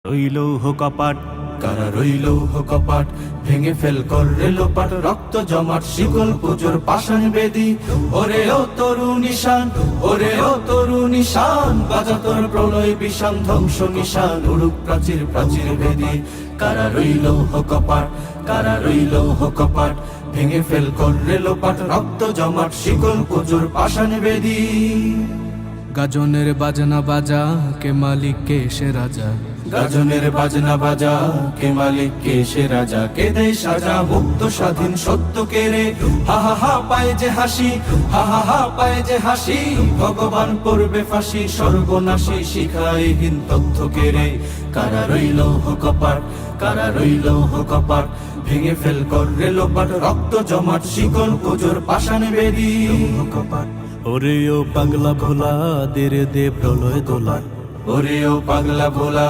রইল কপাট, কারা রইল কপাট, ভেঙে ফেল করলে লোপাট, রক্ত জমাট শিকল পুজোর পাষাণ বেদি। ওরে ও তরু নিশান, ওরে ও তরু নিশান, বাজা তোর প্রলয় বিষান, ধ্বংস নিশান, উড়ুক প্রাচীর প্রাচীর বেদি। কারা রইল কপাট, কারা রইল কপাট, ভেঙে ফেল করলে লোপাট, রক্ত জমাট শিকল পুজোর পাষাণ বেদি। গাজনের বাজনা বাজা, কে মালিক কে সে রাজা। গাজনের বাজনা বাজা, কে মালিক কে সে রাজা, কে দেয় সাজা মুক্ত স্বাধীন সত্য কে রে। হা হা হা পায় যে হাসি, হা হা হা পায় যে হাসি, ভগবান করবে ফাঁসি, সর্বনাশী শিখাইহীন তথ্য কে রে। কারা রইল কপাট, কারা রইল কপাট, ভেঙে ফেল করলে লোপাট, রক্ত জমাট শিকল পুজোর পাষাণ বেদি। কপাট, ওরে ও পাগলা ভোলা, দে রে দে প্রলয় দোলা। ওরে ও পাগলা ভোলা,